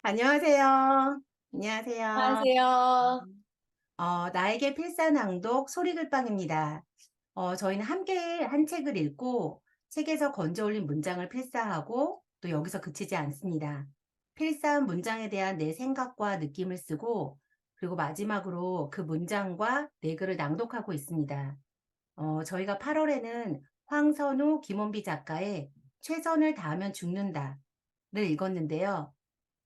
안녕하세요. 안녕하세요. 안녕하세요. 나에게 필사낭독 소리글빵입니다. 저희는 함께 한 책을 읽고 책에서 건져올린 문장을 필사하고 또 여기서 그치지 않습니다. 필사한 문장에 대한 내 생각과 느낌을 쓰고 그리고 마지막으로 그 문장과 내 글을 낭독하고 있습니다. 저희가 8월에는 황선우, 김원비 작가의 최선을 다하면 죽는다를 읽었는데요.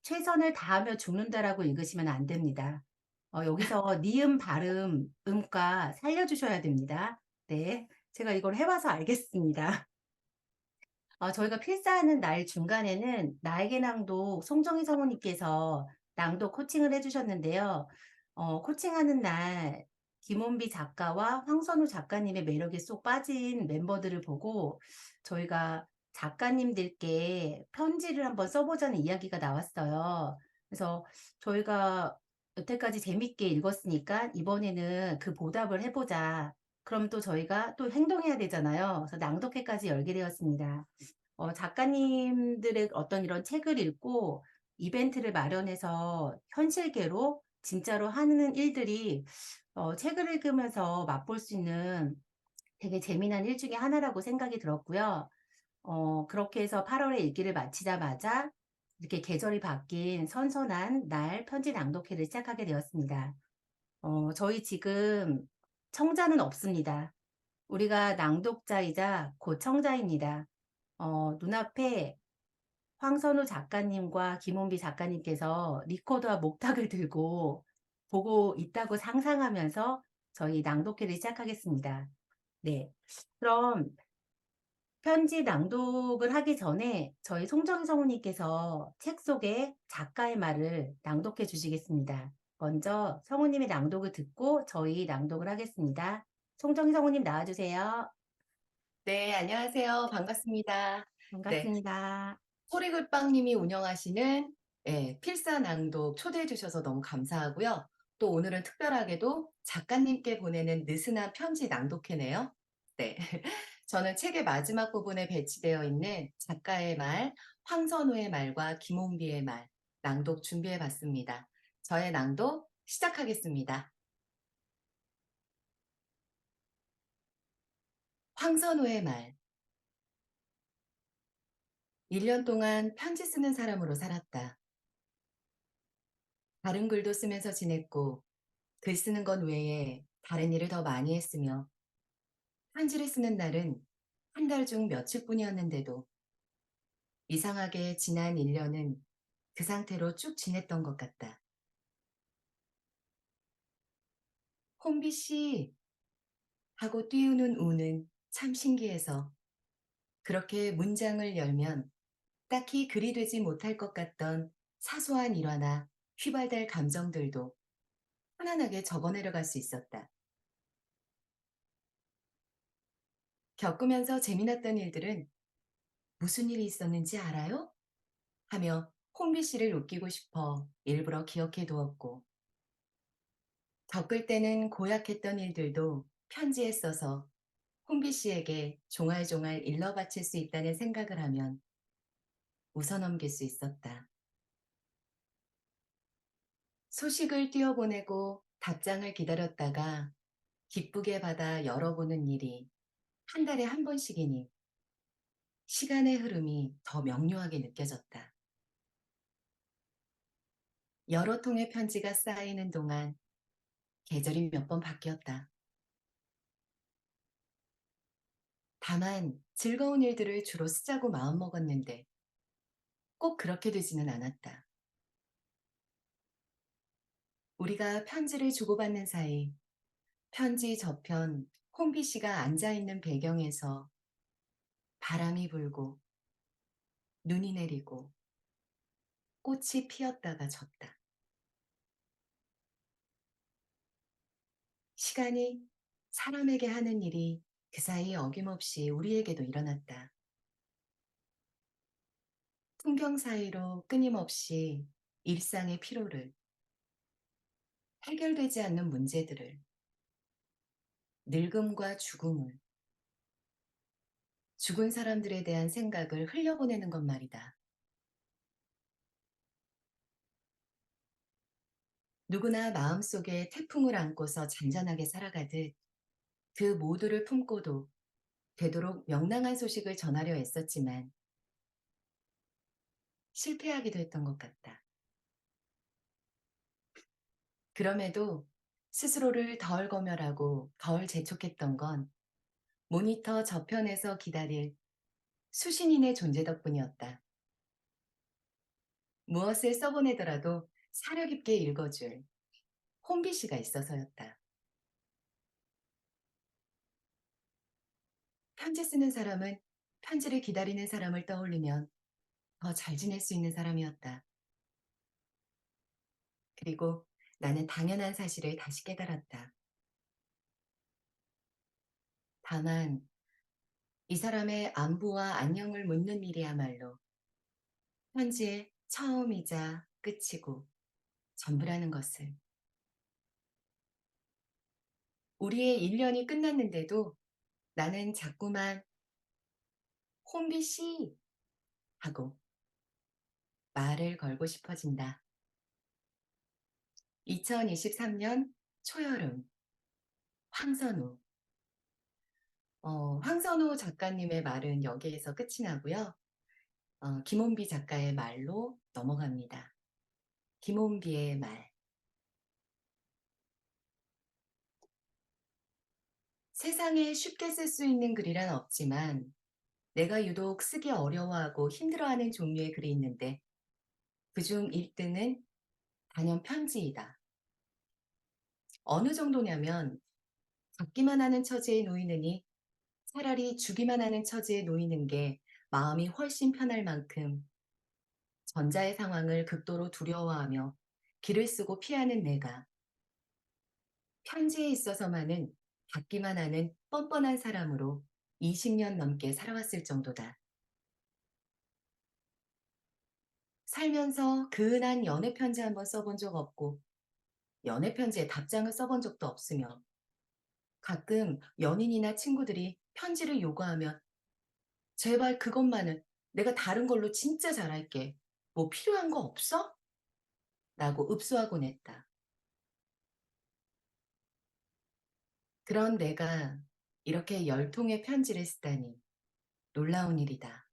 최선을 다하며 죽는다라고 읽으시면 안 됩니다. 여기서 니은 발음, 음가 살려주셔야 됩니다. 네. 제가 이걸 해봐서 알겠습니다. 저희가 필사하는 날 중간에는 나에게 낭독 송정희 성우님께서 낭독 코칭을 해주셨는데요. 코칭하는 날 김원비 작가와 황선우 작가님의 매력에 쏙 빠진 멤버들을 보고 저희가 작가님들께 편지를 한번 써보자는 이야기가 나왔어요. 그래서 저희가 여태까지 재밌게 읽었으니까 이번에는 그 보답을 해보자. 그럼 또 저희가 또 행동해야 되잖아요. 그래서 낭독회까지 열게 되었습니다. 작가님들의 어떤 이런 책을 읽고 이벤트를 마련해서 현실계로 진짜로 하는 일들이 책을 읽으면서 맛볼 수 있는 되게 재미난 일 중에 하나라고 생각이 들었고요. 그렇게 해서 8월에 읽기를 마치자마자 이렇게 계절이 바뀐 선선한 날 편지 낭독회를 시작하게 되었습니다. 저희 지금 청자는 없습니다. 우리가 낭독자이자 곧 청자입니다. 눈앞에 황선우 작가님과 김원비 작가님께서 리코더와 목탁을 들고 보고 있다고 상상하면서 저희 낭독회를 시작하겠습니다. 네. 그럼 편지 낭독을 하기 전에 저희 송정희 성우님께서 책 속에 작가의 말을 낭독해 주시겠습니다. 먼저 성우님의 낭독을 듣고 저희 낭독을 하겠습니다. 송정희 성우님 나와주세요. 네, 안녕하세요. 반갑습니다. 네, 반갑습니다. 소리글빵님이 운영하시는 필사 낭독 초대해 주셔서 너무 감사하고요. 또 오늘은 특별하게도 작가님께 보내는 느슨한 편지 낭독회네요. 네, 저는 책의 마지막 부분에 배치되어 있는 작가의 말, 황선우의 말과 김홍비의 말 낭독 준비해 봤습니다. 저의 낭독 시작하겠습니다. 황선우의 말. 1년 동안 편지 쓰는 사람으로 살았다. 다른 글도 쓰면서 지냈고 글 쓰는 것 외에 다른 일을 더 많이 했으며 편지를 쓰는 날은 한 달 중 며칠뿐이었는데도 이상하게 지난 1년은 그 상태로 쭉 지냈던 것 같다. 혼비 씨 하고 띄우는 우는 참 신기해서 그렇게 문장을 열면 딱히 글이 되지 못할 것 같던 사소한 일화나 휘발될 감정들도 편안하게 적어내려갈 수 있었다. 겪으면서 재미났던 일들은 무슨 일이 있었는지 알아요? 하며 홍비 씨를 웃기고 싶어 일부러 기억해 두었고, 겪을 때는 고약했던 일들도 편지에 써서 홍비 씨에게 종알종알 일러 바칠 수 있다는 생각을 하면 웃어넘길 수 있었다. 소식을 띄워보내고 답장을 기다렸다가 기쁘게 받아 열어보는 일이 한 달에 한 번씩이니 시간의 흐름이 더 명료하게 느껴졌다. 여러 통의 편지가 쌓이는 동안 계절이 몇 번 바뀌었다. 다만 즐거운 일들을 주로 쓰자고 마음먹었는데 꼭 그렇게 되지는 않았다. 우리가 편지를 주고받는 사이 편지 저편 홍비 씨가 앉아있는 배경에서 바람이 불고 눈이 내리고 꽃이 피었다가 졌다. 시간이 사람에게 하는 일이 그 사이 어김없이 우리에게도 일어났다. 풍경 사이로 끊임없이 일상의 피로를, 해결되지 않는 문제들을, 늙음과 죽음을, 죽은 사람들에 대한 생각을 흘려보내는 것 말이다. 누구나 마음속에 태풍을 안고서 잔잔하게 살아가듯 그 모두를 품고도 되도록 명랑한 소식을 전하려 애썼지만 실패하기도 했던 것 같다. 그럼에도 스스로를 덜 검열하고 덜 재촉했던 건 모니터 저편에서 기다릴 수신인의 존재 덕분이었다. 무엇을 써보내더라도 사려 깊게 읽어줄 혼비 씨가 있어서였다. 편지 쓰는 사람은 편지를 기다리는 사람을 떠올리면 더 잘 지낼 수 있는 사람이었다. 그리고 나는 당연한 사실을 다시 깨달았다. 다만 이 사람의 안부와 안녕을 묻는 일이야말로 편지의 처음이자 끝이고 전부라는 것을. 우리의 1년이 끝났는데도 나는 자꾸만 혼비 씨 하고 말을 걸고 싶어진다. 2023년 초여름 황선우. 황선우 작가님의 말은 여기에서 끝이 나고요. 김원비 작가의 말로 넘어갑니다. 김원비의 말. 세상에 쉽게 쓸 수 있는 글이란 없지만 내가 유독 쓰기 어려워하고 힘들어하는 종류의 글이 있는데 그중 1등은 단연 편지이다. 어느 정도냐면 받기만 하는 처지에 놓이느니 차라리 주기만 하는 처지에 놓이는 게 마음이 훨씬 편할 만큼 전자의 상황을 극도로 두려워하며 길을 쓰고 피하는 내가 편지에 있어서만은 받기만 하는 뻔뻔한 사람으로 20년 넘게 살아왔을 정도다. 살면서 근한 연애 편지 한번 써본 적 없고 연애 편지에 답장을 써본 적도 없으며 가끔 연인이나 친구들이 편지를 요구하면 제발 그것만은 내가 다른 걸로 진짜 잘할게. 뭐 필요한 거 없어? 라고 읍소하곤 했다. 그런 내가 이렇게 10통의 편지를 쓰다니 놀라운 일이다.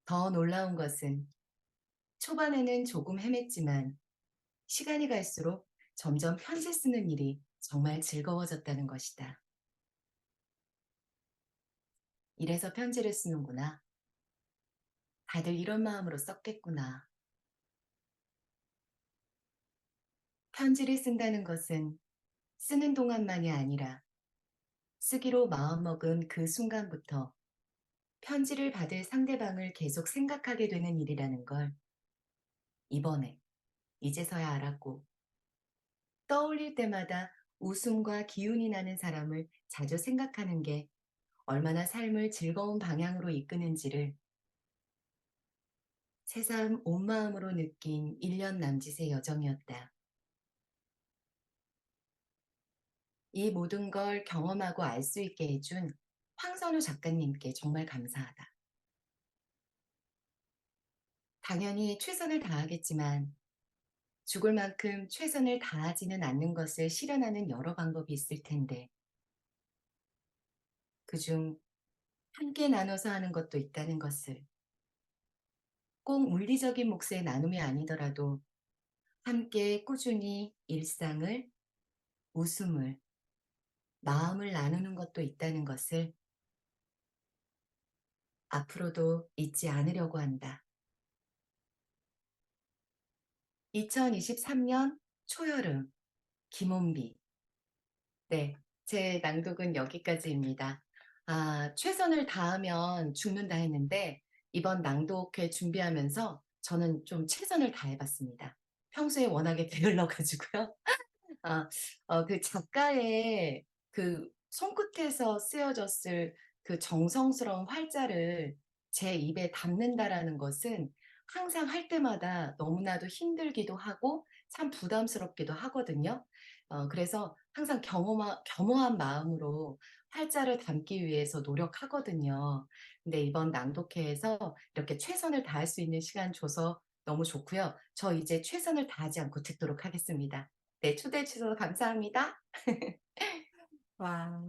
더 놀라운 것은 초반에는 조금 헤맸지만 시간이 갈수록 점점 편지 쓰는 일이 정말 즐거워졌다는 것이다. 이래서 편지를 쓰는구나. 다들 이런 마음으로 썼겠구나. 편지를 쓴다는 것은 쓰는 동안만이 아니라 쓰기로 마음먹은 그 순간부터 편지를 받을 상대방을 계속 생각하게 되는 일이라는 걸 이번에 이제서야 알았고 떠올릴 때마다 웃음과 기운이 나는 사람을 자주 생각하는 게 얼마나 삶을 즐거운 방향으로 이끄는지를 새삼 온 마음으로 느낀 1년 남짓의 여정이었다. 이 모든 걸 경험하고 알 수 있게 해준 황선우 작가님께 정말 감사하다. 당연히 최선을 다하겠지만 죽을 만큼 최선을 다하지는 않는 것을 실현하는 여러 방법이 있을 텐데 그중 함께 나눠서 하는 것도 있다는 것을 꼭 물리적인 몫의 나눔이 아니더라도 함께 꾸준히 일상을, 웃음을, 마음을 나누는 것도 있다는 것을 앞으로도 잊지 않으려고 한다. 2023년 초여름 김원비. 네, 제 낭독은 여기까지입니다. 최선을 다하면 죽는다 했는데 이번 낭독회 준비하면서 저는 좀 최선을 다해봤습니다. 평소에 워낙에 게을러가지고요. 아, 그 작가의 그 손끝에서 쓰여졌을 그 정성스러운 활자를 제 입에 담는다라는 것은 항상 할 때마다 너무나도 힘들기도 하고 참 부담스럽기도 하거든요. 그래서 항상 겸허한 마음으로 활자를 담기 위해서 노력하거든요. 근데 이번 낭독회에서 이렇게 최선을 다할 수 있는 시간 줘서 너무 좋고요. 저 이제 최선을 다하지 않고 듣도록 하겠습니다. 네, 초대해 주셔서 감사합니다. 와,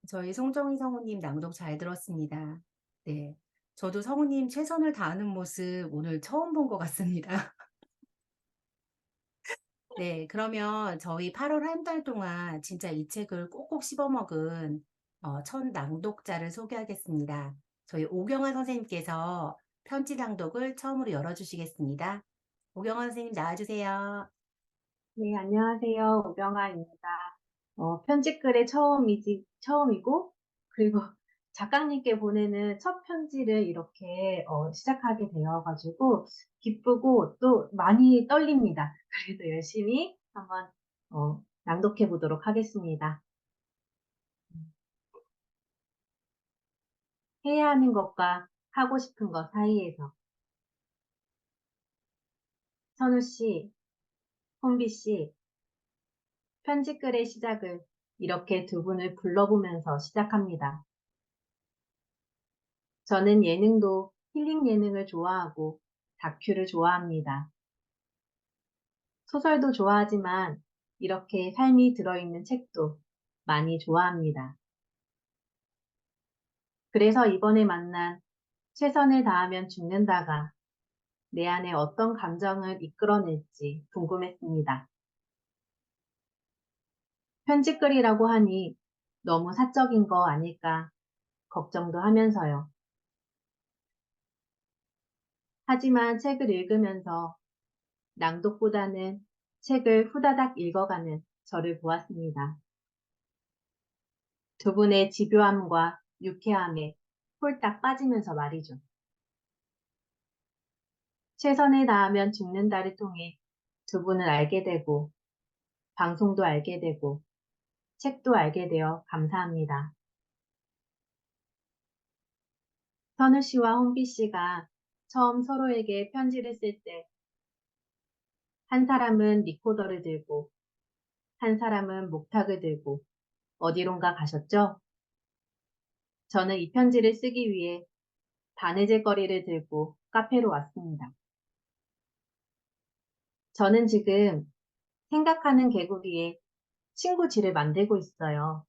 저희 송정희 성우님 낭독 잘 들었습니다. 네. 저도 성우님 최선을 다하는 모습 오늘 처음 본 것 같습니다. 네, 그러면 저희 8월 한 달 동안 진짜 이 책을 꼭꼭 씹어먹은 첫 낭독자를 소개하겠습니다. 저희 오경환 선생님께서 편지 낭독을 처음으로 열어주시겠습니다. 오경환 선생님 나와주세요. 네, 안녕하세요. 오병아입니다. 편집글의 처음이고, 그리고 작가님께 보내는 첫 편지를 이렇게 시작하게 되어가지고 기쁘고 또 많이 떨립니다. 그래도 열심히 한번 낭독해 보도록 하겠습니다. 해야 하는 것과 하고 싶은 것 사이에서. 선우 씨, 혼비 씨, 편집글의 시작을 이렇게 두 분을 불러보면서 시작합니다. 저는 예능도 힐링 예능을 좋아하고 다큐를 좋아합니다. 소설도 좋아하지만 이렇게 삶이 들어있는 책도 많이 좋아합니다. 그래서 이번에 만난 최선을 다하면 죽는다가 내 안에 어떤 감정을 이끌어낼지 궁금했습니다. 편집글이라고 하니 너무 사적인 거 아닐까 걱정도 하면서요. 하지만 책을 읽으면서 낭독보다는 책을 후다닥 읽어가는 저를 보았습니다. 두 분의 집요함과 유쾌함에 홀딱 빠지면서 말이죠. 최선을 다하면 죽는다를 통해 두 분을 알게 되고 방송도 알게 되고 책도 알게 되어 감사합니다. 선우 씨와 홍비 씨가 처음 서로에게 편지를 쓸 때 한 사람은 리코더를 들고 한 사람은 목탁을 들고 어디론가 가셨죠? 저는 이 편지를 쓰기 위해 바느질거리를 들고 카페로 왔습니다. 저는 지금 생각하는 개구리에 친구지를 만들고 있어요.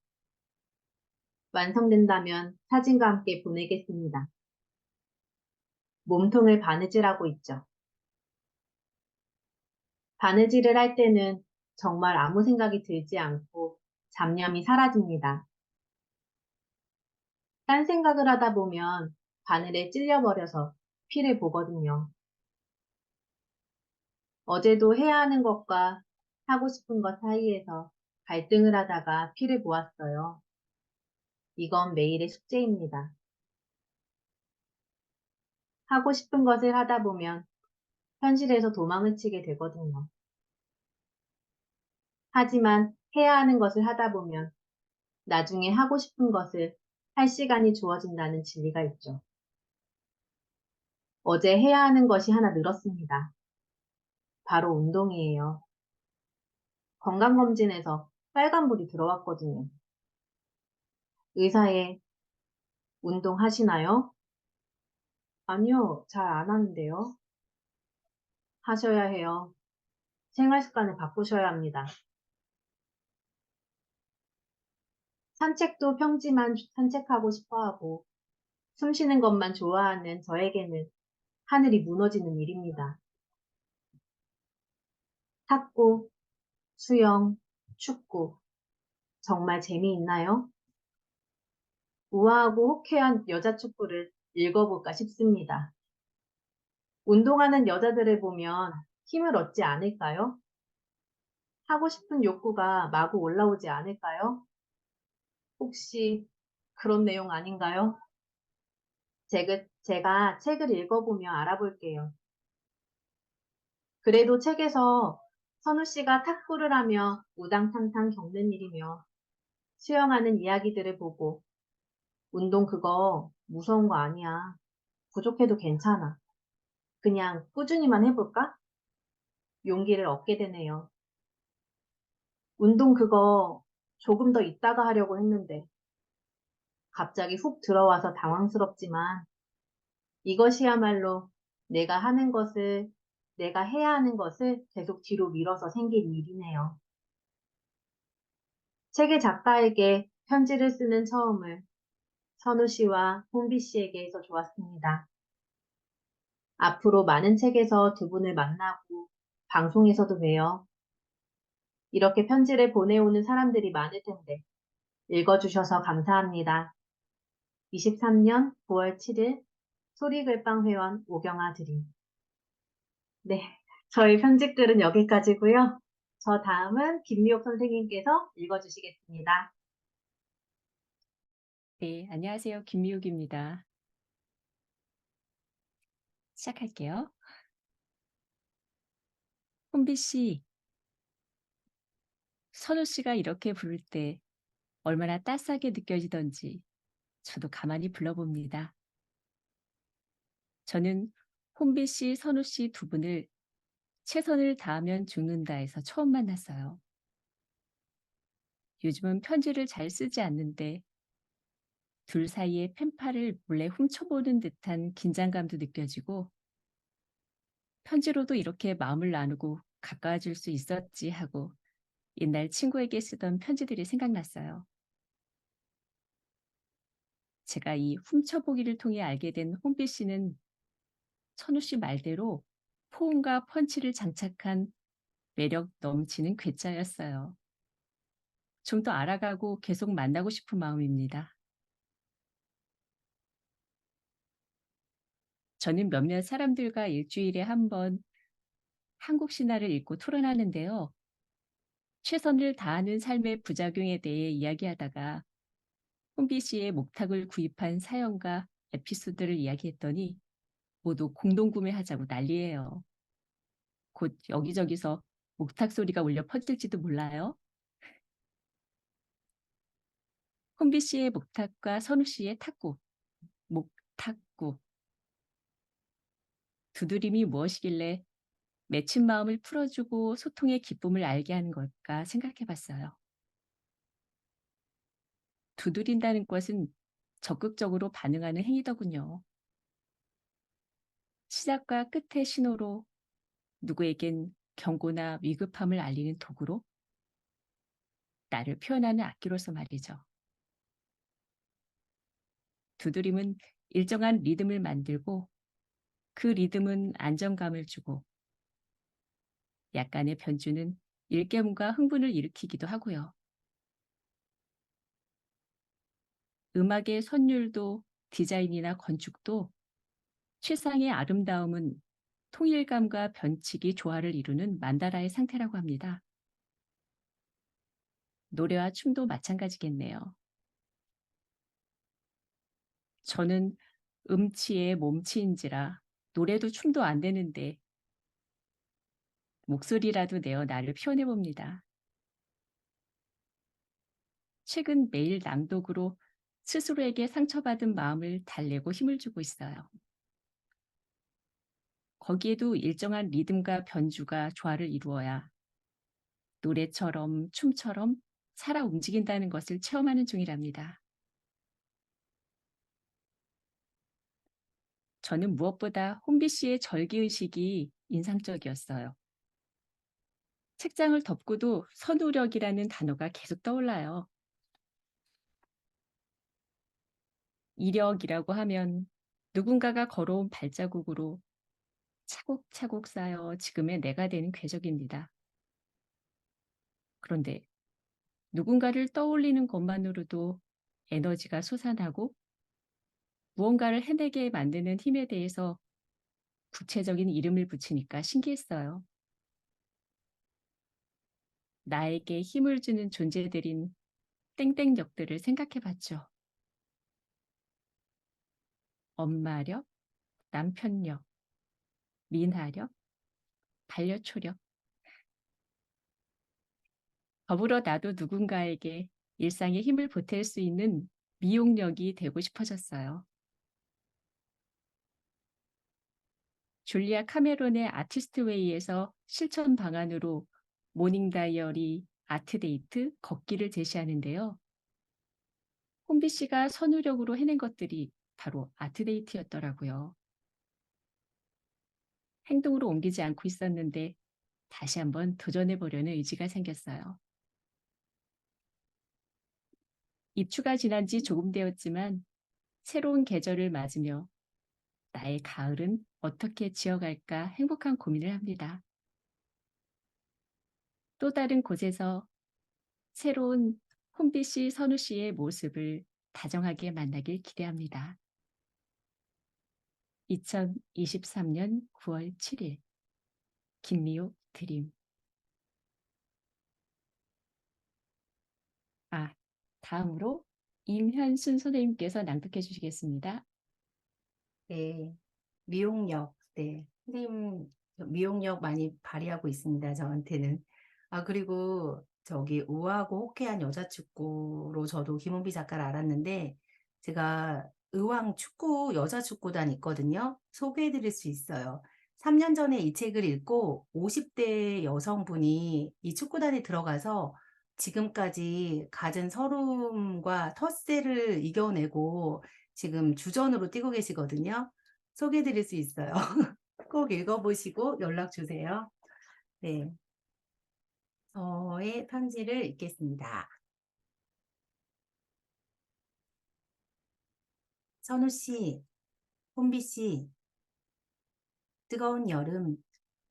완성된다면 사진과 함께 보내겠습니다. 몸통을 바느질하고 있죠. 바느질을 할 때는 정말 아무 생각이 들지 않고 잡념이 사라집니다. 딴 생각을 하다 보면 바늘에 찔려버려서 피를 보거든요. 어제도 해야 하는 것과 하고 싶은 것 사이에서 갈등을 하다가 피를 보았어요. 이건 매일의 숙제입니다. 하고 싶은 것을 하다 보면 현실에서 도망을 치게 되거든요. 하지만 해야 하는 것을 하다 보면 나중에 하고 싶은 것을 할 시간이 주어진다는 진리가 있죠. 어제 해야 하는 것이 하나 늘었습니다. 바로 운동이에요. 건강검진에서 빨간불이 들어왔거든요. 의사에 운동하시나요? 아니요, 잘 안 하는데요. 하셔야 해요. 생활 습관을 바꾸셔야 합니다. 산책도 평지만 산책하고 싶어 하고 숨 쉬는 것만 좋아하는 저에게는 하늘이 무너지는 일입니다. 탁구, 수영, 축구, 정말 재미있나요? 우아하고 호쾌한 여자 축구를 읽어볼까 싶습니다. 운동하는 여자들을 보면 힘을 얻지 않을까요? 하고 싶은 욕구가 마구 올라오지 않을까요? 혹시 그런 내용 아닌가요? 제가 책을 읽어보며 알아볼게요. 그래도 책에서 선우 씨가 탁구를 하며 우당탕탕 겪는 일이며 수영하는 이야기들을 보고 운동 그거 무서운 거 아니야. 부족해도 괜찮아. 그냥 꾸준히만 해볼까? 용기를 얻게 되네요. 운동 그거 조금 더 이따가 하려고 했는데 갑자기 훅 들어와서 당황스럽지만 이것이야말로 내가 하는 것을, 내가 해야 하는 것을 계속 뒤로 밀어서 생긴 일이네요. 책의 작가에게 편지를 쓰는 처음을 선우 씨와 홍비 씨에게 해서 좋았습니다. 앞으로 많은 책에서 두 분을 만나고 방송에서도 봬요. 이렇게 편지를 보내오는 사람들이 많을 텐데 읽어주셔서 감사합니다. 23년 9월 7일 소리글빵 회원 오경아 드림. 네, 저희 편집글은 여기까지고요. 저 다음은 김미옥 선생님께서 읽어주시겠습니다. 네, 안녕하세요. 김미욱입니다. 시작할게요. 혼비 씨, 선우 씨가 이렇게 부를 때 얼마나 따스하게 느껴지던지 저도 가만히 불러봅니다. 저는 혼비 씨, 선우 씨 두 분을 최선을 다하면 죽는다에서 처음 만났어요. 요즘은 편지를 잘 쓰지 않는데 둘 사이의 펜팔을 몰래 훔쳐보는 듯한 긴장감도 느껴지고 편지로도 이렇게 마음을 나누고 가까워질 수 있었지 하고 옛날 친구에게 쓰던 편지들이 생각났어요. 제가 이 훔쳐보기를 통해 알게 된 홍비 씨는 선우 씨 말대로 포옹과 펀치를 장착한 매력 넘치는 괴짜였어요. 좀 더 알아가고 계속 만나고 싶은 마음입니다. 저는 몇몇 사람들과 일주일에 한 번 한국 신화를 읽고 토론하는데요. 최선을 다하는 삶의 부작용에 대해 이야기하다가 홍비 씨의 목탁을 구입한 사연과 에피소드를 이야기했더니 모두 공동구매하자고 난리예요. 곧 여기저기서 목탁 소리가 울려 퍼질지도 몰라요. 혼비 씨의 목탁과 선우 씨의 탁구, 목탁구. 두드림이 무엇이길래 맺힌 마음을 풀어주고 소통의 기쁨을 알게 하는 걸까 생각해 봤어요. 두드린다는 것은 적극적으로 반응하는 행위더군요. 시작과 끝의 신호로 누구에겐 경고나 위급함을 알리는 도구로 나를 표현하는 악기로서 말이죠. 두드림은 일정한 리듬을 만들고 그 리듬은 안정감을 주고 약간의 변주는 일깨움과 흥분을 일으키기도 하고요. 음악의 선율도 디자인이나 건축도 실상의 아름다움은 통일감과 변칙이 조화를 이루는 만다라의 상태라고 합니다. 노래와 춤도 마찬가지겠네요. 저는 음치에 몸치인지라 노래도 춤도 안 되는데 목소리라도 내어 나를 표현해 봅니다. 최근 매일 낭독으로 스스로에게 상처받은 마음을 달래고 힘을 주고 있어요. 거기에도 일정한 리듬과 변주가 조화를 이루어야 노래처럼 춤처럼 살아 움직인다는 것을 체험하는 중이랍니다. 저는 무엇보다 혼비 씨의 절기의식이 인상적이었어요. 책장을 덮고도 선우력이라는 단어가 계속 떠올라요. 이력이라고 하면 누군가가 걸어온 발자국으로 차곡차곡 쌓여 지금의 내가 되는 궤적입니다. 그런데 누군가를 떠올리는 것만으로도 에너지가 솟아나고 무언가를 해내게 만드는 힘에 대해서 구체적인 이름을 붙이니까 신기했어요. 나에게 힘을 주는 존재들인 땡땡력들을 생각해 봤죠. 엄마력, 남편력, 민하력, 반려초력. 더불어 나도 누군가에게 일상에 힘을 보탤 수 있는 미용력이 되고 싶어졌어요. 줄리아 카메론의 아티스트웨이에서 실천 방안으로 모닝 다이어리, 아트데이트, 걷기를 제시하는데요. 혼비 씨가 선우력으로 해낸 것들이 바로 아트데이트였더라고요. 행동으로 옮기지 않고 있었는데 다시 한번 도전해 보려는 의지가 생겼어요. 입추가 지난 지 조금 되었지만 새로운 계절을 맞으며 나의 가을은 어떻게 지어갈까 행복한 고민을 합니다. 또 다른 곳에서 새로운 혼비 씨, 선우 씨의 모습을 다정하게 만나길 기대합니다. 2023년 9월 7일 김미옥 드림. 다음으로 임현순 선생님께서 낭독해 주시겠습니다. 네, 미용력. 네, 선생님 미용력 많이 발휘하고 있습니다. 저한테는. 그리고 저기 우아하고 호쾌한 여자축구로 저도 김은비 작가를 알았는데 제가 의왕 축구 여자 축구단 있거든요. 소개해 드릴 수 있어요. 3년 전에 이 책을 읽고 50대 여성분이 이 축구단에 들어가서 지금까지 갖은 서름과 텃세를 이겨내고 지금 주전으로 뛰고 계시거든요. 소개해 드릴 수 있어요. 꼭 읽어보시고 연락 주세요. 네. 저의 편지를 읽겠습니다. 선우 씨, 혼비 씨, 뜨거운 여름,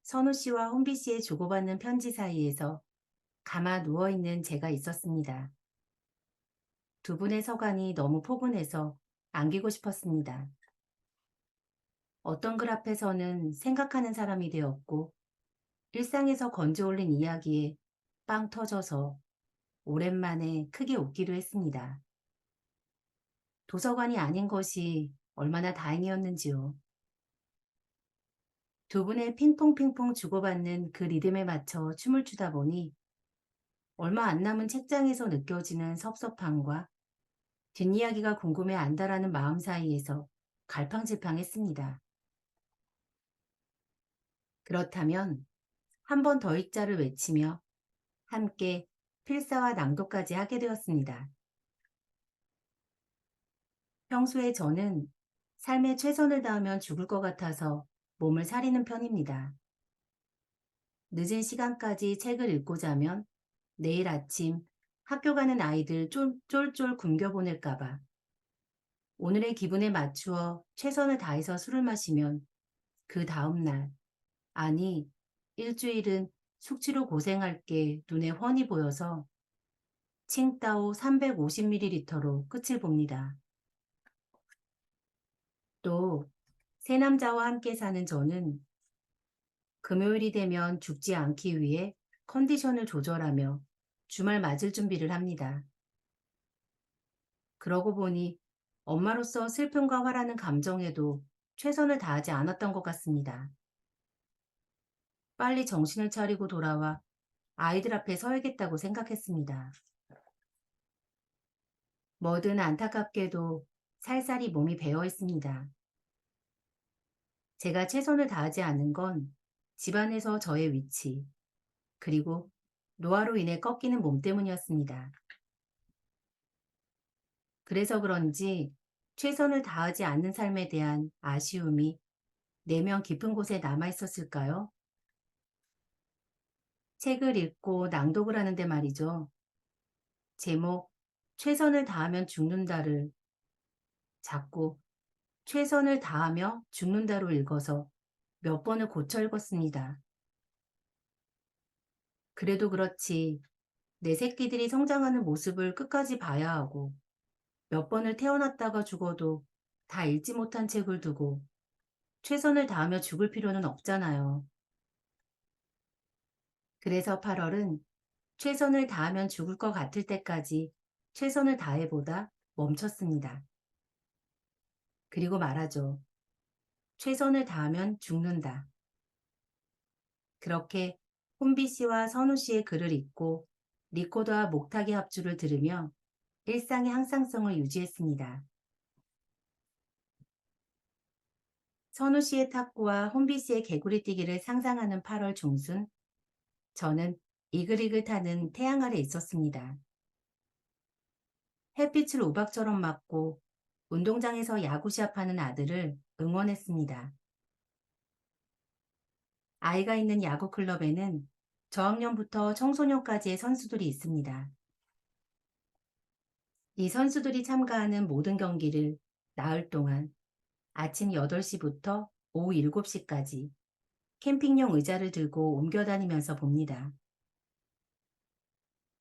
선우 씨와 혼비 씨의 주고받는 편지 사이에서 가마 누워있는 제가 있었습니다. 두 분의 서간이 너무 포근해서 안기고 싶었습니다. 어떤 글 앞에서는 생각하는 사람이 되었고 일상에서 건져올린 이야기에 빵 터져서 오랜만에 크게 웃기도 했습니다. 도서관이 아닌 것이 얼마나 다행이었는지요. 두 분의 핑퐁핑퐁 주고받는 그 리듬에 맞춰 춤을 추다 보니 얼마 안 남은 책장에서 느껴지는 섭섭함과 뒷이야기가 궁금해 안다라는 마음 사이에서 갈팡질팡했습니다. 그렇다면 한 번 더 읽자를 외치며 함께 필사와 낭독까지 하게 되었습니다. 평소에 저는 삶에 최선을 다하면 죽을 것 같아서 몸을 사리는 편입니다. 늦은 시간까지 책을 읽고자 하면 내일 아침 학교 가는 아이들 쫄쫄 굶겨보낼까봐 오늘의 기분에 맞추어 최선을 다해서 술을 마시면 그 다음날, 아니 일주일은 숙취로 고생할 게 눈에 훤히 보여서 칭따오 350ml로 끝을 봅니다. 또 세 남자와 함께 사는 저는 금요일이 되면 죽지 않기 위해 컨디션을 조절하며 주말 맞을 준비를 합니다. 그러고 보니 엄마로서 슬픔과 화라는 감정에도 최선을 다하지 않았던 것 같습니다. 빨리 정신을 차리고 돌아와 아이들 앞에 서야겠다고 생각했습니다. 뭐든 안타깝게도 살살이 몸이 배어 있습니다. 제가 최선을 다하지 않은 건 집안에서 저의 위치, 그리고 노화로 인해 꺾이는 몸 때문이었습니다. 그래서 그런지 최선을 다하지 않는 삶에 대한 아쉬움이 내면 깊은 곳에 남아 있었을까요? 책을 읽고 낭독을 하는데 말이죠. 제목, 최선을 다하면 죽는다를 자꾸 최선을 다하며 죽는다로 읽어서 몇 번을 고쳐 읽었습니다. 그래도 그렇지 내 새끼들이 성장하는 모습을 끝까지 봐야 하고 몇 번을 태어났다가 죽어도 다 읽지 못한 책을 두고 최선을 다하며 죽을 필요는 없잖아요. 그래서 8월은 최선을 다하면 죽을 것 같을 때까지 최선을 다해보다 멈췄습니다. 그리고 말하죠. 최선을 다하면 죽는다. 그렇게 혼비 씨와 선우 씨의 글을 읽고 리코더와 목타기 합주를 들으며 일상의 항상성을 유지했습니다. 선우 씨의 탁구와 혼비 씨의 개구리 뛰기를 상상하는 8월 중순, 저는 이글이글 타는 태양 아래 있었습니다. 햇빛을 우박처럼 맞고 운동장에서 야구 시합하는 아들을 응원했습니다. 아이가 있는 야구 클럽에는 저학년부터 청소년까지의 선수들이 있습니다. 이 선수들이 참가하는 모든 경기를 나흘 동안 아침 8시부터 오후 7시까지 캠핑용 의자를 들고 옮겨 다니면서 봅니다.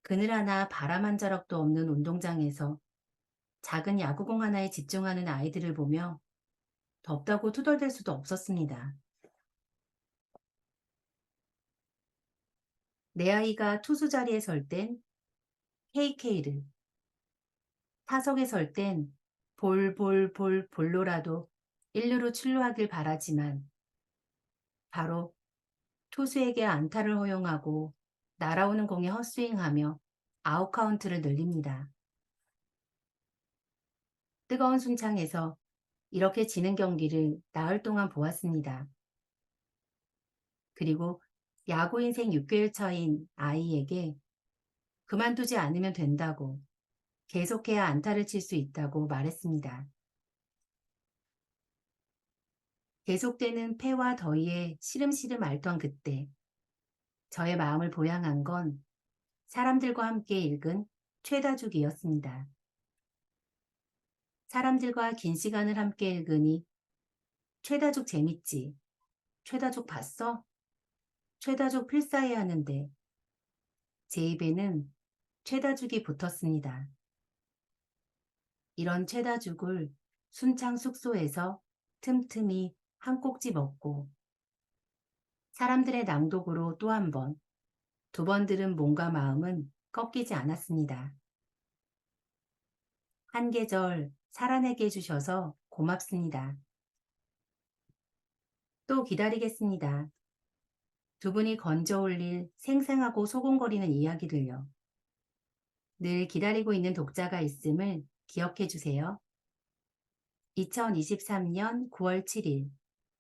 그늘 하나 바람 한 자락도 없는 운동장에서 작은 야구공 하나에 집중하는 아이들을 보며 덥다고 투덜댈 수도 없었습니다. 내 아이가 투수 자리에 설 땐 KK를, 타석에 설 땐 볼로라도 1루로 출루하길 바라지만 바로 투수에게 안타를 허용하고 날아오는 공에 헛스윙하며 아웃 카운트를 늘립니다. 뜨거운 순창에서 이렇게 지는 경기를 나흘 동안 보았습니다. 그리고 야구 인생 6개월 차인 아이에게 그만두지 않으면 된다고, 계속해야 안타를 칠 수 있다고 말했습니다. 계속되는 패와 더위에 시름시름 앓던 그때 저의 마음을 보양한 건 사람들과 함께 읽은 최다죽이었습니다. 사람들과 긴 시간을 함께 읽으니 최다죽 재밌지? 최다죽 봤어? 최다죽 필사해야 하는데 제 입에는 최다죽이 붙었습니다. 이런 최다죽을 순창 숙소에서 틈틈이 한 꼭지 먹고 사람들의 낭독으로 또 한 번, 두 번 들은 몸과 마음은 꺾이지 않았습니다. 한 계절 살아내게 해주셔서 고맙습니다. 또 기다리겠습니다. 두 분이 건져 올릴 생생하고 소곤거리는 이야기를요. 늘 기다리고 있는 독자가 있음을 기억해 주세요. 2023년 9월 7일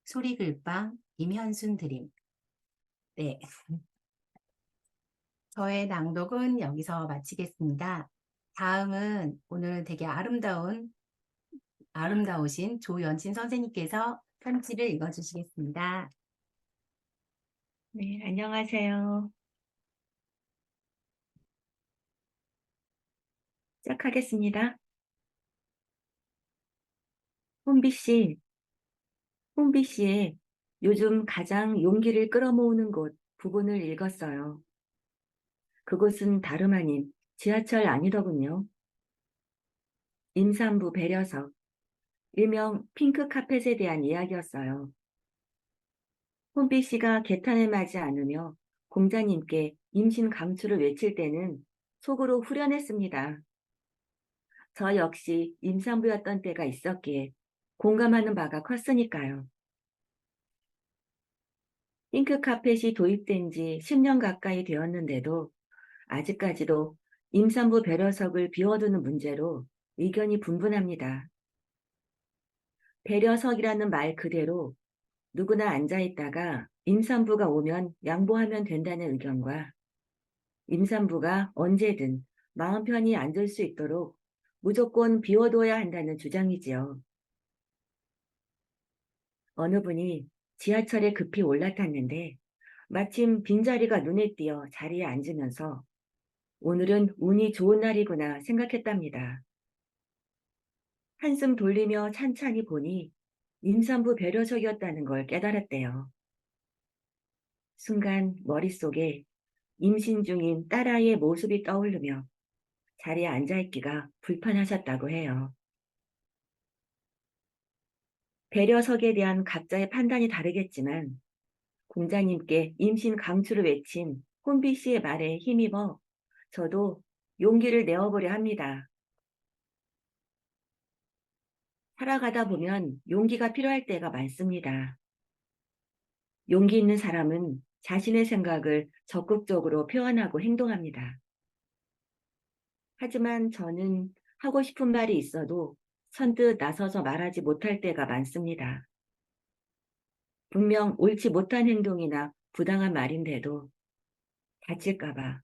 소리글방 임현순 드림. 네. 저의 낭독은 여기서 마치겠습니다. 다음은 오늘 되게 아름다우신 조연친 선생님께서 편지를 읽어주시겠습니다. 네, 안녕하세요. 시작하겠습니다. 혼비 씨의 요즘 가장 용기를 끌어모으는 곳 부분을 읽었어요. 그곳은 다름 아닌 지하철 아니더군요. 임산부 배려석, 일명 핑크 카펫에 대한 이야기였어요. 혼비 씨가 개탄을 맞지 않으며 공자님께 임신 강추를 외칠 때는 속으로 후련했습니다. 저 역시 임산부였던 때가 있었기에 공감하는 바가 컸으니까요. 핑크 카펫이 도입된 지 10년 가까이 되었는데도 아직까지도 임산부 배려석을 비워두는 문제로 의견이 분분합니다. 배려석이라는 말 그대로 누구나 앉아있다가 임산부가 오면 양보하면 된다는 의견과 임산부가 언제든 마음 편히 앉을 수 있도록 무조건 비워둬야 한다는 주장이지요. 어느 분이 지하철에 급히 올라탔는데 마침 빈자리가 눈에 띄어 자리에 앉으면서 오늘은 운이 좋은 날이구나 생각했답니다. 한숨 돌리며 찬찬히 보니 임산부 배려석이었다는 걸 깨달았대요. 순간 머릿속에 임신 중인 딸아이의 모습이 떠오르며 자리에 앉아있기가 불편하셨다고 해요. 배려석에 대한 각자의 판단이 다르겠지만 공자님께 임신 강추를 외친 혼비 씨의 말에 힘입어 저도 용기를 내어보려 합니다. 살아가다 보면 용기가 필요할 때가 많습니다. 용기 있는 사람은 자신의 생각을 적극적으로 표현하고 행동합니다. 하지만 저는 하고 싶은 말이 있어도 선뜻 나서서 말하지 못할 때가 많습니다. 분명 옳지 못한 행동이나 부당한 말인데도 다칠까봐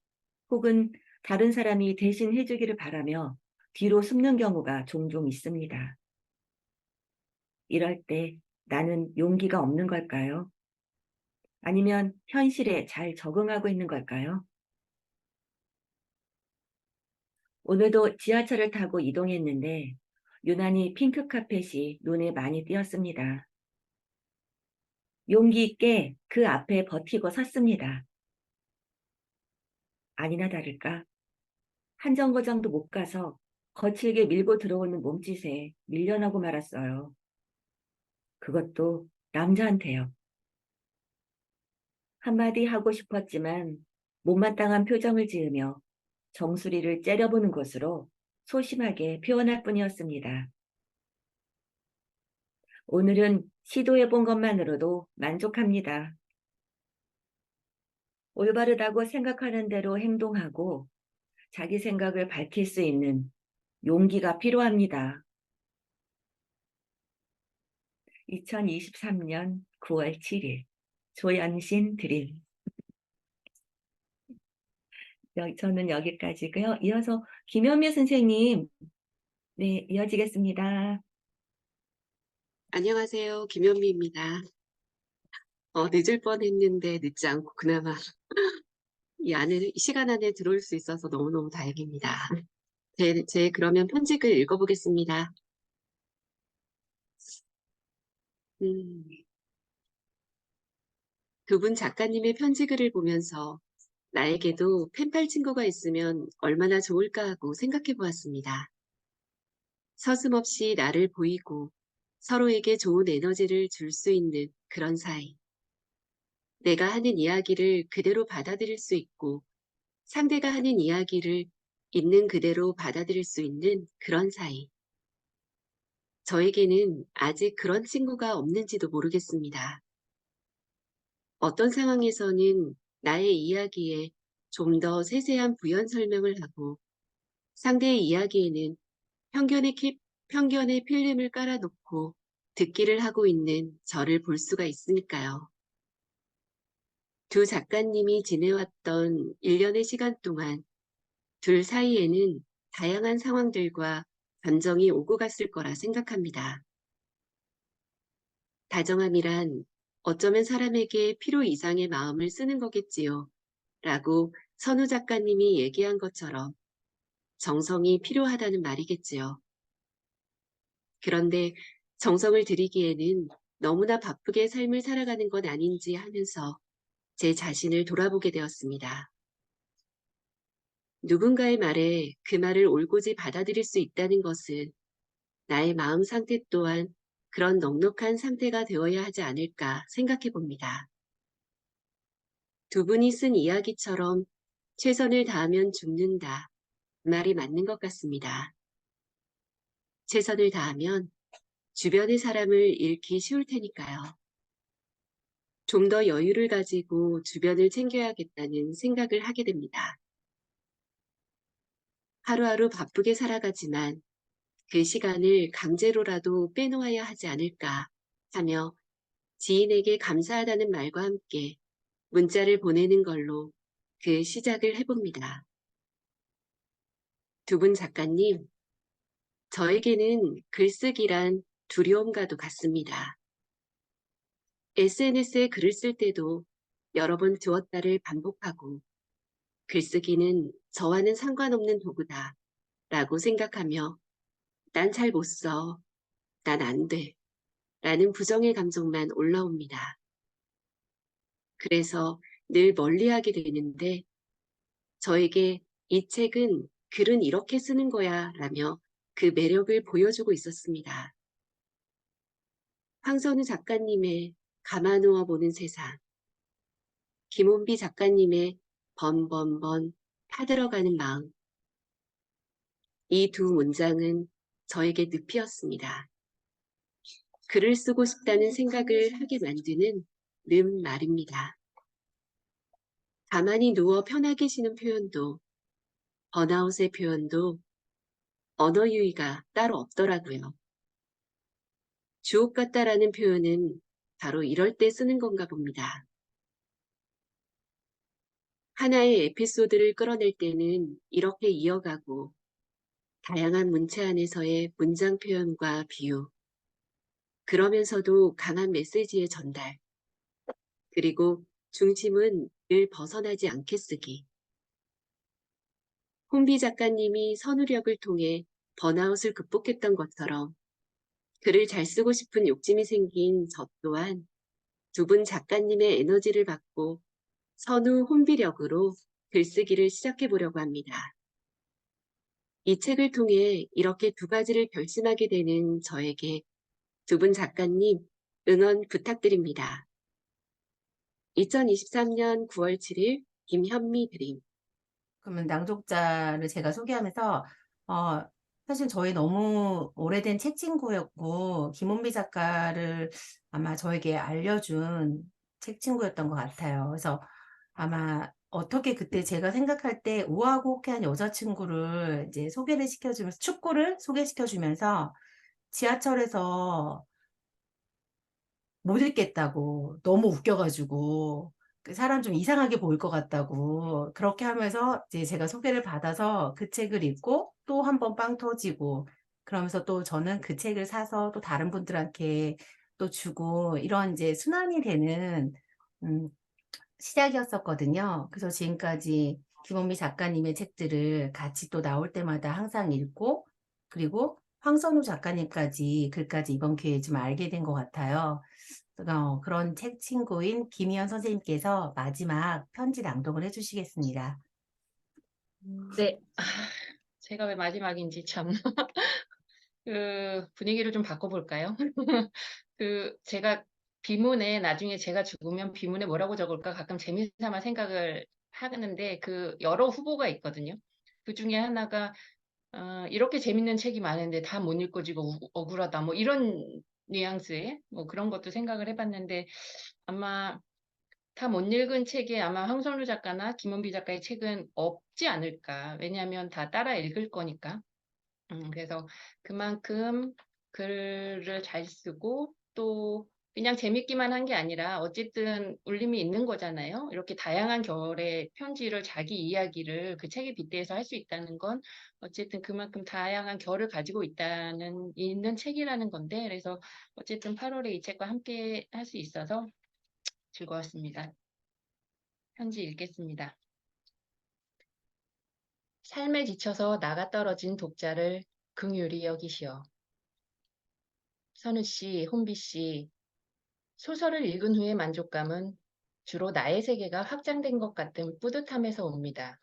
혹은 다른 사람이 대신 해주기를 바라며 뒤로 숨는 경우가 종종 있습니다. 이럴 때 나는 용기가 없는 걸까요? 아니면 현실에 잘 적응하고 있는 걸까요? 오늘도 지하철을 타고 이동했는데 유난히 핑크 카펫이 눈에 많이 띄었습니다. 용기 있게 그 앞에 버티고 섰습니다. 아니나 다를까 한 정거장도 못 가서 거칠게 밀고 들어오는 몸짓에 밀려나고 말았어요. 그것도 남자한테요. 한마디 하고 싶었지만 못마땅한 표정을 지으며 정수리를 째려보는 것으로 소심하게 표현할 뿐이었습니다. 오늘은 시도해 본 것만으로도 만족합니다. 올바르다고 생각하는 대로 행동하고 자기 생각을 밝힐 수 있는 용기가 필요합니다. 2023년 9월 7일 조연신 드림. 저는 여기까지고요. 이어서 김현미 선생님, 네, 이어지겠습니다. 안녕하세요. 김현미입니다. 늦을 뻔했는데 늦지 않고 그나마 이 시간 안에 들어올 수 있어서 너무너무 다행입니다. 제 그러면 편집을 읽어보겠습니다. 두 분 작가님의 편지글을 보면서 나에게도 펜팔 친구가 있으면 얼마나 좋을까 하고 생각해 보았습니다. 서슴없이 나를 보이고 서로에게 좋은 에너지를 줄 수 있는 그런 사이. 내가 하는 이야기를 그대로 받아들일 수 있고 상대가 하는 이야기를 있는 그대로 받아들일 수 있는 그런 사이. 저에게는 아직 그런 친구가 없는지도 모르겠습니다. 어떤 상황에서는 나의 이야기에 좀 더 세세한 부연 설명을 하고 상대의 이야기에는 편견의 필름을 깔아놓고 듣기를 하고 있는 저를 볼 수가 있으니까요. 두 작가님이 지내왔던 1년의 시간 동안 둘 사이에는 다양한 상황들과 감정이 오고 갔을 거라 생각합니다. 다정함이란 어쩌면 사람에게 필요 이상의 마음을 쓰는 거겠지요. 라고 선우 작가님이 얘기한 것처럼 정성이 필요하다는 말이겠지요. 그런데 정성을 들이기에는 너무나 바쁘게 삶을 살아가는 건 아닌지 하면서 제 자신을 돌아보게 되었습니다. 누군가의 말에 그 말을 올곧이 받아들일 수 있다는 것은 나의 마음 상태 또한 그런 넉넉한 상태가 되어야 하지 않을까 생각해 봅니다. 두 분이 쓴 이야기처럼 최선을 다하면 죽는다. 그 말이 맞는 것 같습니다. 최선을 다하면 주변의 사람을 잃기 쉬울 테니까요. 좀 더 여유를 가지고 주변을 챙겨야겠다는 생각을 하게 됩니다. 하루하루 바쁘게 살아가지만 그 시간을 강제로라도 빼놓아야 하지 않을까 하며 지인에게 감사하다는 말과 함께 문자를 보내는 걸로 그 시작을 해봅니다. 두 분 작가님, 저에게는 글쓰기란 두려움과도 같습니다. SNS에 글을 쓸 때도 여러 번 두었다를 반복하고 글쓰기는 저와는 상관없는 도구다 라고 생각하며 난 잘 못 써, 난 안 돼 라는 부정의 감정만 올라옵니다. 그래서 늘 멀리하게 되는데 저에게 이 책은 글은 이렇게 쓰는 거야 라며 그 매력을 보여주고 있었습니다. 황선우 작가님의 가만 누워 보는 세상, 김원비 작가님의 번번번 타들어가는 마음, 이 두 문장은 저에게 늪이었습니다. 글을 쓰고 싶다는 생각을 하게 만드는 는 말입니다. 가만히 누워 편하게 쉬는 표현도 번아웃의 표현도 언어 유희가 따로 없더라고요. 주옥 같다라는 표현은 바로 이럴 때 쓰는 건가 봅니다. 하나의 에피소드를 끌어낼 때는 이렇게 이어가고 다양한 문체 안에서의 문장 표현과 비유, 그러면서도 강한 메시지의 전달, 그리고 중심은 늘 벗어나지 않게 쓰기. 혼비 작가님이 선우력을 통해 번아웃을 극복했던 것처럼 글을 잘 쓰고 싶은 욕심이 생긴 저 또한 두 분 작가님의 에너지를 받고 선우 혼비력으로 글쓰기를 시작해 보려고 합니다. 이 책을 통해 이렇게 두 가지를 결심하게 되는 저에게 두 분 작가님 응원 부탁드립니다. 2023년 9월 7일 김현미 드림. 그러면 낭독자를 제가 소개하면서 어, 사실 저희 너무 오래된 책 친구였고 김원비 작가를 아마 저에게 알려준 책 친구였던 것 같아요. 그래서 아마 어떻게 그때 제가 생각할 때 우아하고 호쾌한 여자친구를 이제 소개를 시켜주면서 축구를 소개시켜주면서 지하철에서 못 읽겠다고 너무 웃겨가지고 그 사람 좀 이상하게 보일 것 같다고 그렇게 하면서 이제 제가 소개를 받아서 그 책을 읽고 또 한 번 빵 터지고 그러면서 또 저는 그 책을 사서 또 다른 분들한테 또 주고 이런 이제 순환이 되는 음, 시작이었었거든요. 그래서 지금까지 김원미 작가님의 책들을 같이 또 나올 때마다 항상 읽고 그리고 황선우 작가님까지 글까지 이번 기회에 좀 알게 된 것 같아요. 그런 책 친구인 김희연 선생님께서 마지막 편지 낭독을 해주시겠습니다. 네. 제가 왜 마지막인지 참. 분위기를 좀 바꿔볼까요? 제가 비문에 나중에 제가 죽으면 비문에 뭐라고 적을까 가끔 재미삼아 생각을 하는데 여러 후보가 있거든요. 그 중에 하나가 이렇게 재밌는 책이 많은데 다 못 읽고 지고 억울하다 뭐 이런 뉘앙스의 뭐 그런 것도 생각을 해봤는데 아마 다 못 읽은 책에 아마 황선우 작가나 김원비 작가의 책은 없지 않을까. 왜냐하면 다 따라 읽을 거니까. 그래서 그만큼 글을 잘 쓰고 또 그냥 재밌기만 한 게 아니라 어쨌든 울림이 있는 거잖아요. 이렇게 다양한 결의 편지를 자기 이야기를 그 책에 빗대서 할 수 있다는 건 어쨌든 그만큼 다양한 결을 가지고 있는 책이라는 건데 그래서 어쨌든 8월에 이 책과 함께 할 수 있어서 즐거웠습니다. 편지 읽겠습니다. 삶에 지쳐서 나가 떨어진 독자를 긍휼히 여기시오. 선우 씨, 혼비 씨, 소설을 읽은 후의 만족감은 주로 나의 세계가 확장된 것 같은 뿌듯함에서 옵니다.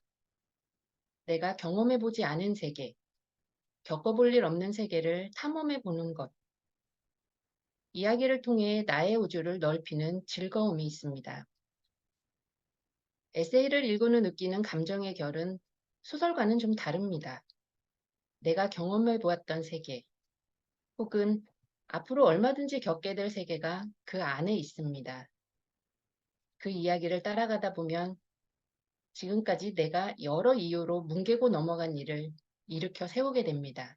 내가 경험해보지 않은 세계, 겪어볼 일 없는 세계를 탐험해보는 것. 이야기를 통해 나의 우주를 넓히는 즐거움이 있습니다. 에세이를 읽은 후 느끼는 감정의 결은 소설과는 좀 다릅니다. 내가 경험해보았던 세계, 혹은 앞으로 얼마든지 겪게 될 세계가 그 안에 있습니다. 그 이야기를 따라가다 보면 지금까지 내가 여러 이유로 뭉개고 넘어간 일을 일으켜 세우게 됩니다.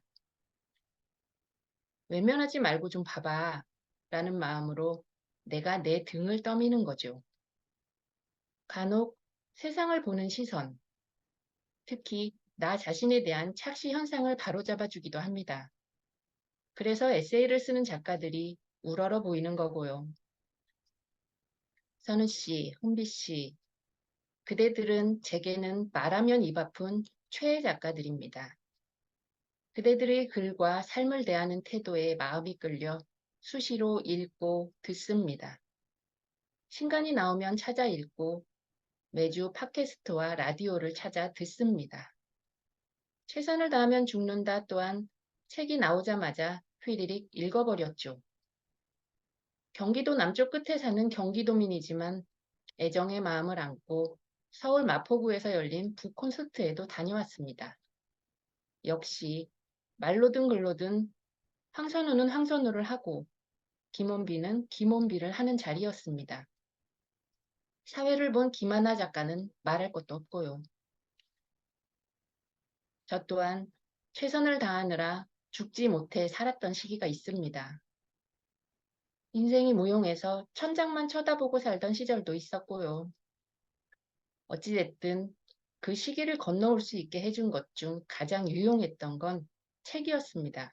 외면하지 말고 좀 봐봐 라는 마음으로 내가 내 등을 떠미는 거죠. 간혹 세상을 보는 시선, 특히 나 자신에 대한 착시 현상을 바로잡아 주기도 합니다. 그래서 에세이를 쓰는 작가들이 우러러 보이는 거고요. 선우 씨, 혼비 씨, 그대들은 제게는 말하면 입 아픈 최애 작가들입니다. 그대들의 글과 삶을 대하는 태도에 마음이 끌려 수시로 읽고 듣습니다. 신간이 나오면 찾아 읽고 매주 팟캐스트와 라디오를 찾아 듣습니다. 최선을 다하면 죽는다 또한 책이 나오자마자 휘리릭 읽어버렸죠. 경기도 남쪽 끝에 사는 경기도민이지만 애정의 마음을 안고 서울 마포구에서 열린 북콘서트에도 다녀왔습니다. 역시 말로든 글로든 황선우는 황선우를 하고 김원비는 김원비를 하는 자리였습니다. 사회를 본 김하나 작가는 말할 것도 없고요. 저 또한 최선을 다하느라 죽지 못해 살았던 시기가 있습니다. 인생이 무용해서 천장만 쳐다보고 살던 시절도 있었고요. 어찌됐든 그 시기를 건너올 수 있게 해준 것 중 가장 유용했던 건 책이었습니다.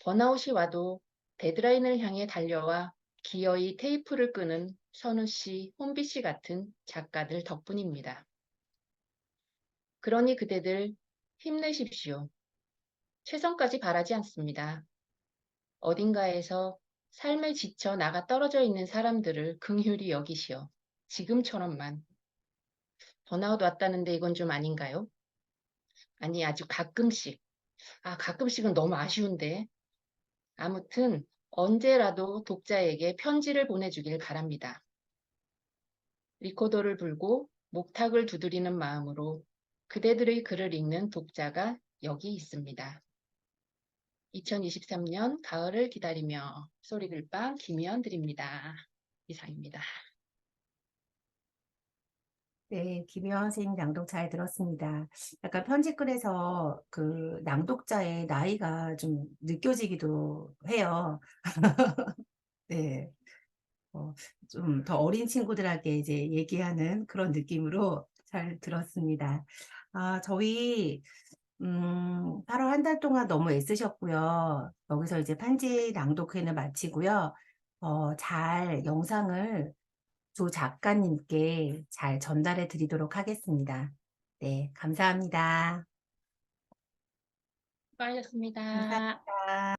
번아웃이 와도 데드라인을 향해 달려와 기어이 테이프를 끄는 선우 씨, 혼비 씨 같은 작가들 덕분입니다. 그러니 그대들 힘내십시오. 최선까지 바라지 않습니다. 어딘가에서 삶에 지쳐 나가 떨어져 있는 사람들을 긍휼히 여기시오. 지금처럼만. 번아웃 왔다는데 이건 좀 아닌가요? 아니, 아주 가끔씩. 가끔씩은 너무 아쉬운데. 아무튼 언제라도 독자에게 편지를 보내주길 바랍니다. 리코더를 불고 목탁을 두드리는 마음으로 그대들의 글을 읽는 독자가 여기 있습니다. 2023년 가을을 기다리며 소리글방 김희연 드립니다. 이상입니다. 네, 김혜원 선생님 낭독 잘 들었습니다. 약간 편집글에서 그 낭독자의 나이가 좀 느껴지기도 해요. 네, 좀 더 어린 친구들에게 이제 얘기하는 그런 느낌으로 잘 들었습니다. 저희 8월 한 달 동안 너무 애쓰셨고요. 여기서 이제 편지 낭독회는 마치고요. 잘 영상을 조 작가님께 잘 전달해 드리도록 하겠습니다. 네, 감사합니다. 수고하셨습니다. 감사합니다.